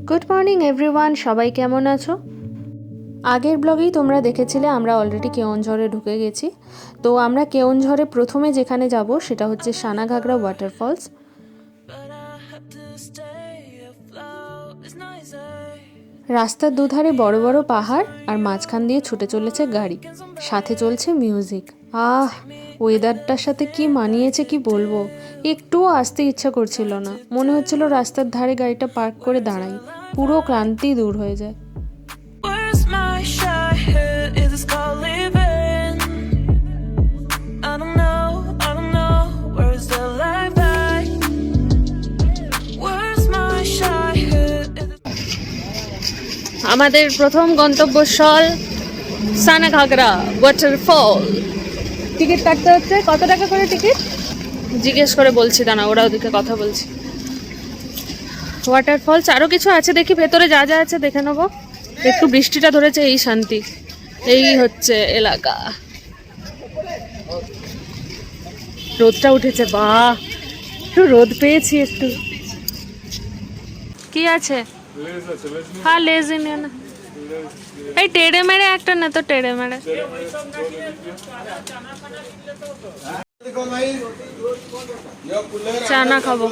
Good morning everyone, সবাই কেমন আছো? আগের ব্লগেই তোমরা দেখেছিলে আমরা অলরেডি কেওনঝড়ে ঢুকে গেছি। তো আমরা কেওনঝড়ে প্রথমে যেখানে যাব সেটা হচ্ছে সানাঘাগরা ওয়াটারফলস। রাস্তার দুধারে বড় বড় পাহাড় আর মাঝখান দিয়ে ছুটে চলেছে গাড়ি, সাথে চলছে মিউজিক। ওয়েদারটার সাথে কি মানিয়েছে কি বলবো। একটুও আসতে ইচ্ছা করছিল না, মনে হচ্ছিল রাস্তার ধারে গাড়িটা পার্ক করে দাঁড়াই, পুরো ক্লান্তি দূর হয়ে যায়। আমাদের প্রথম গন্তব্যস্থল সানাঘাগরা ওয়াটারফল। টিকিট কাটতে হচ্ছে। কত টাকা করে টিকিট জিজ্ঞেস করে বলছি, দাঁড়া, ওরা ওদিকে কথা বলছি। ওয়াটারফলস আরো কিছু আছে, দেখি ভেতরে যা যা আছে দেখে নেবো। একটু বৃষ্টিটা ধরেছে, এই শান্তি। এই হচ্ছে এলাকা, রোদটা উঠেছে, বাহ একটু রোদ পেয়েছি একটু। কি আছে? হ্যাঁ লেজ নিয়ে না, এই টেড়ে মেরে একটা না তো, টেড়ে মেরে। চানা খাবো।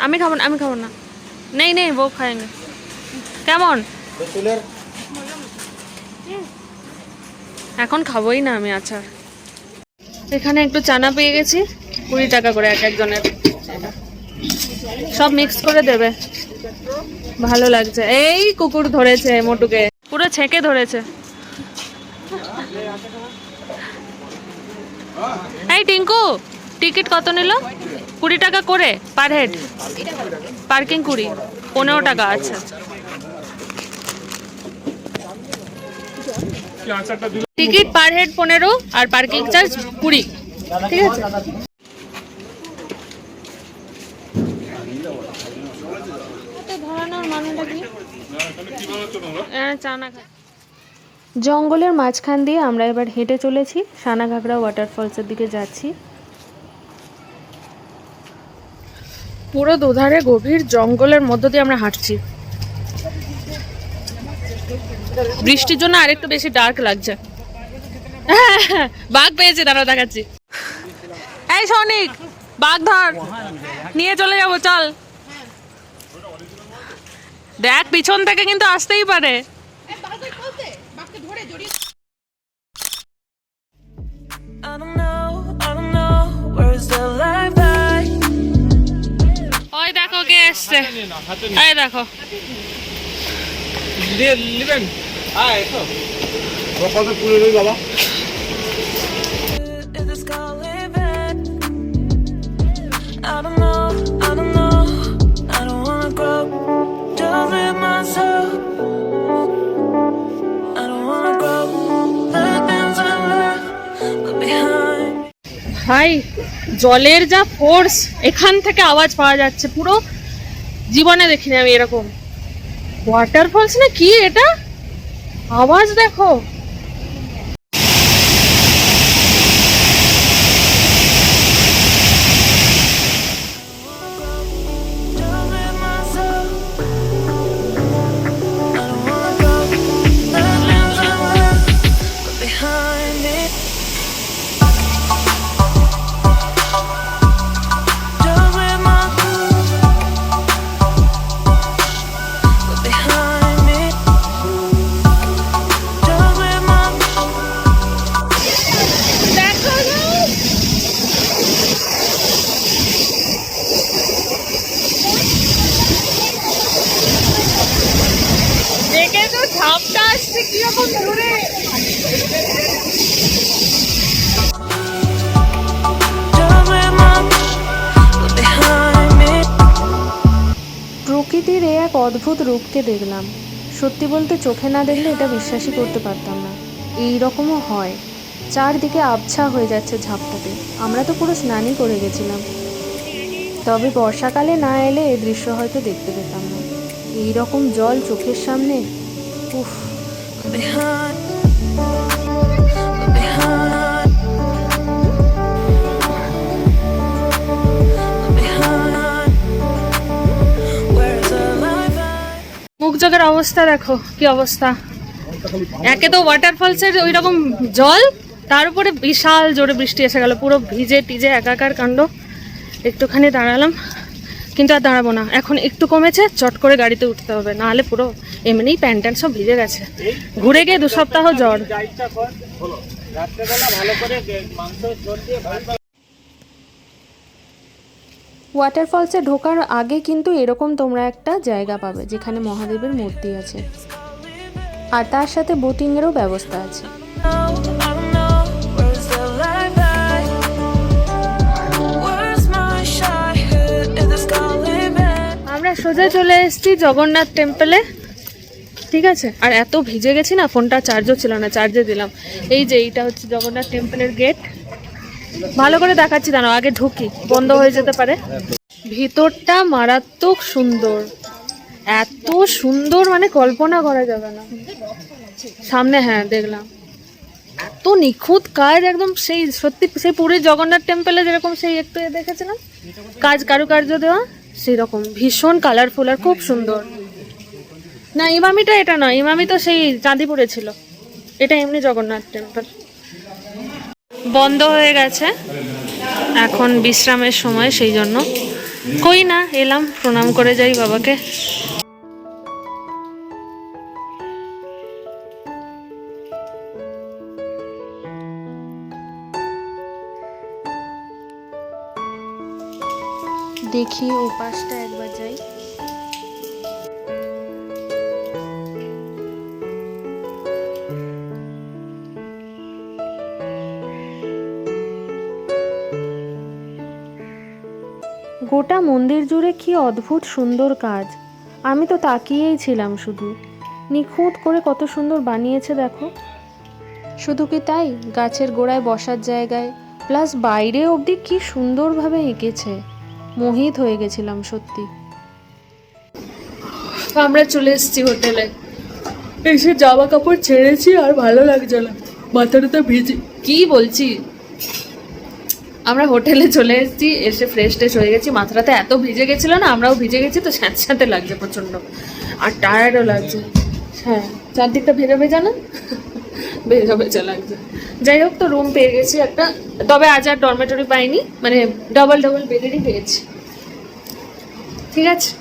আমি খাবো না, আমি খাবো না। নেই নেই, বউ খাएंगे। কেমন? এখন খাবোই না আমি আচার। এখানে একটু চানা পেয়ে গেছি, 20 টাকা করে এক একজনের। সব মিক্স করে দেবে, ভালো লাগছে। এই কুকুর ধরেছে মোটুকে, পুরো ছেঁকে ধরেছে। এই টিঙ্কু, টিকিট কত নিল? 20 টাকা করে পার হেড, পার্কিং 20, 15 টাকা। আচ্ছা, টিকিট পার হেড 15 আর পার্কিং চার্জ 20, ঠিক আছে? জঙ্গলের মাঝখান দিয়ে আমরা এবার হেঁটে চলেছি, সানাঘাগরা ওয়াটারফলসের দিকে যাচ্ছি। পুরো দুধারে গভীর জঙ্গলের মধ্য দিয়ে আমরা হাঁটছি। বৃষ্টির জন্য আরেকটু বেশি ডার্ক লাগছে। বাঘ পেয়েছি, দাঁড়াও দেখাচ্ছি। এই সনিক, বাঘ ধর, নিয়ে চলে যাবো, চল। দেখ পিছন থেকে কিন্তু আসতেই পারে। ওই দেখো কে এসছে, এই দেখো। বাবা ভাই, জলের যা ফোর্স, এখান থেকে আওয়াজ পাওয়া যাচ্ছে, পুরো জীবনে দেখিনি আমি এরকম। ওয়াটারফলস না কি এটা, আওয়াজ দেখো। প্রকৃতির এক অদ্ভুত রূপকে দেখলাম। সত্যি বলতে চোখে না দেখলে এটা বিশ্বাসই করতে পারতাম না, এই রকমও হয়। চারদিকে আবছা হয়ে যাচ্ছে ঝাপটাতে, আমরা তো পুরো স্নানই করে গেছিলাম। তবে বর্ষাকালে না এলে এই দৃশ্য হয়তো দেখতে পেতাম না। এই রকম জল চোখের সামনে, উফ। অবস্থা দেখো কি অবস্থা। একে তো ওয়াটারফলসের ওই রকম জল, তার উপরে বিশাল জোরে বৃষ্টি এসে গেল, পুরো ভিজে টিজে একাকার কাণ্ড। একটুখানি দাঁড়ালাম, কিন্তু আর দাঁড়াবো না, এখন একটু কমেছে, চট করে গাড়িতে উঠতে হবে, নাহলে পুরো এমনিই প্যান্ট ট্যান্ট সব ভিজে গেছে। ঘুরে গিয়ে 2 সপ্তাহ জ্বর। ওয়াটারফলসে ঢোকার আগে কিন্তু এরকম তোমরা একটা জায়গা পাবে যেখানে মহাদেবের মূর্তি আছে, আর তার সাথে বোটিংয়েরও ব্যবস্থা আছে। আমরা সোজা চলে এসেছি জগন্নাথ টেম্পলে, ঠিক আছে। আর এত ভিজে গেছি না, ফোনটা চার্জও ছিল না, চার্জে দিলাম। এই যে এইটা হচ্ছে জগন্নাথ টেম্পলের গেট, ভালো করে দেখাচ্ছি, দাঁড়াও আগে ঢুকি, বন্ধ হয়ে যেতে পারে। ভিতরটা মারাত্মক সুন্দর, এত সুন্দর মানে কল্পনা করা যাবে না। সামনে হ্যাঁ দেখলাম, এত নিখুঁত কাজ একদম, সেই সত্যি সেই পুরীর জগন্নাথ টেম্পলে যেরকম সেই একটু দেখেছিলাম কাজ, কারুকার্য দেওয়া, সেই রকম ভীষণ কালারফুল আর খুব সুন্দর। না ইমামিটা এটা নয়, ইমামি তো সেই চাঁদিপুরে ছিল, এটা এমনি জগন্নাথ টেম্পল। বন্ধ হয়ে গেছে, এখন বিশ্রামের সময়, সেই জন্য কই না এলাম, প্রণাম করে যাই বাবাকে। দেখি ও পাশটা একবার যাই। গোটা মন্দির জুড়ে কি অদ্ভুত সুন্দর কাজ, আমি তো তাকিয়েই ছিলাম শুধু। নিখুঁত করে কত সুন্দর বানিয়েছে দেখো। শুধু কি তাই, গাছের গোড়ায় বসার জায়গায় প্লাস বাইরে অবধি কি সুন্দরভাবে এঁকেছে, মোহিত হয়ে গেছিলাম সত্যি। আমরা চলে এসেছি হোটেলে, এসে জামা কাপড় ছেড়েছি আর ভালো লাগছে না, মাথাটা তো ভিজে, কি বলছি। আমরা হোটেলে চলে এসেছি, এসে ফ্রেশ ট্রেশ হয়ে গেছি, মাথাটাতে এত ভিজে গেছিলো না, আমরাও ভিজে গেছি, তো স্যাঁতস্যাঁতে লাগছে প্রচণ্ড, আর টায়ার্ডও লাগছে। হ্যাঁ চারদিকটা ভেজা ভেজা না, ভেজা ভেজা লাগছে। যাই হোক, তো রুম পেয়ে গেছি একটা, তবে আজ আর ডরমেটরি পাইনি, মানে ডবল বেডেরই পেয়েছি। ঠিক আছে,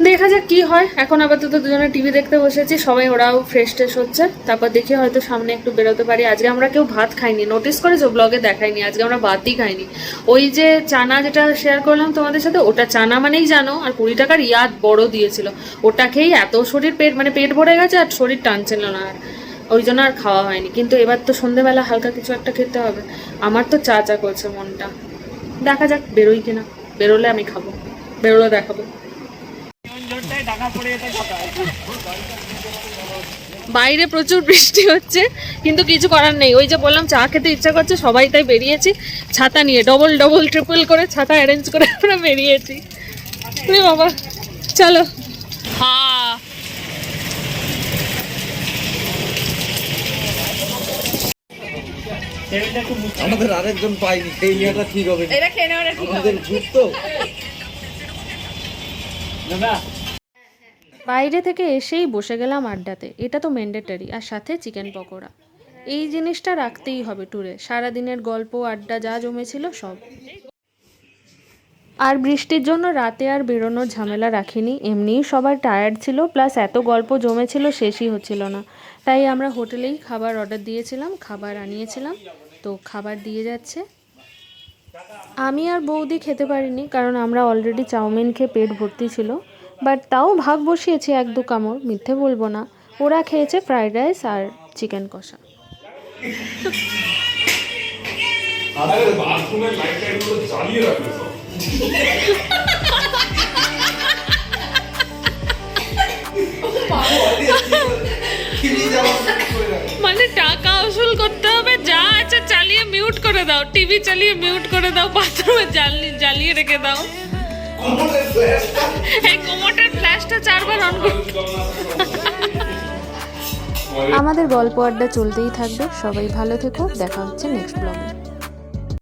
দেখা যাক কি হয়। এখন আপাতত দুজনে টিভি দেখতে বসেছি, সবাই ওরাও ফ্রেশ ট্রেশ হচ্ছে, তারপর দেখি হয়তো সামনে একটু বেরোতে পারি। আজকে আমরা কেউ ভাত খাইনি, নোটিস করেছো ব্লগে দেখাইনি, আজকে আমরা ভাতই খাইনি। ওই যে চানা যেটা শেয়ার করলাম তোমাদের সাথে, ওটা চানা মানেই জানো, আর 20 টাকার ইয়াদ বড় দিয়েছিল, ওটা খেয়েই এত শরীর মানে পেট ভরে গেছে, আর শরীর টানছিল না, আর ওই জন্য আর খাওয়া হয়নি। কিন্তু এবার তো সন্ধ্যেবেলা হালকা কিছু একটা খেতে হবে, আমার তো চা করছে মনটা। দেখা যাক বেরোই কিনা, বেরোলে আমি খাবো, বেরোলে দেখাবো। বাইরে প্রচুর বৃষ্টি হচ্ছে, কিন্তু কিছু করার নেই, ওই যে বললাম চা খেতে ইচ্ছা করছে, সবাই তাই বেরিয়েছি ছাতা নিয়ে, ডবল ট্রিপল করে ছাতা অ্যারেঞ্জ করে আমরা বেরিয়েছি। বাবা চলো। হ্যাঁ আমাদের আরেকজন পাইনি, এই নিয়েটা ঠিক হবে, এটা খেয়ে নেওয়াটা ঠিক হবে, ঠিক তো। বাইরে থেকে এসেই বসে গেলাম আড্ডাতে, এটা তো ম্যান্ডেটরি, আর সাথে চিকেন পকোড়া। এই জিনিসটা রাখতেই হবে ট্যুরে, সারাদিনের গল্প আড্ডা যা জমেছিল সব। আর বৃষ্টির জন্য রাতে আর বেরোনোর ঝামেলা রাখিনি, এমনিই সবার টায়ার্ড ছিল, প্লাস এত গল্প জমেছিল শেষই হচ্ছিল না, তাই আমরা হোটেলেই খাবার অর্ডার দিয়েছিলাম, খাবার আনিয়েছিলাম, তো খাবার দিয়ে যাচ্ছে। আমি আর বৌদি খেতে পারিনি, কারণ আমরা অলরেডি চাউমিন খেয়ে পেট ভর্তি ছিল, বাট তাও ভাগ বসিয়েছি 1-2 কামড়, মিথ্যে বলবো না। ওরা খেয়েছে ফ্রাইড রাইস আর চিকেন কষা। মানে টাকা উসুল করতে হবে, যা আছে চালিয়ে মিউট করে দাও, টিভি চালিয়ে মিউট করে দাও, বাথরুমে জ্বালিয়ে রেখে দাও, এই কোমোটের ফ্ল্যাশটা 4 বার অন করো। আমাদের গল্প আড্ডা চলতেই থাকবে, সবাই ভালো থেকো, দেখা হচ্ছে নেক্সট ব্লগে।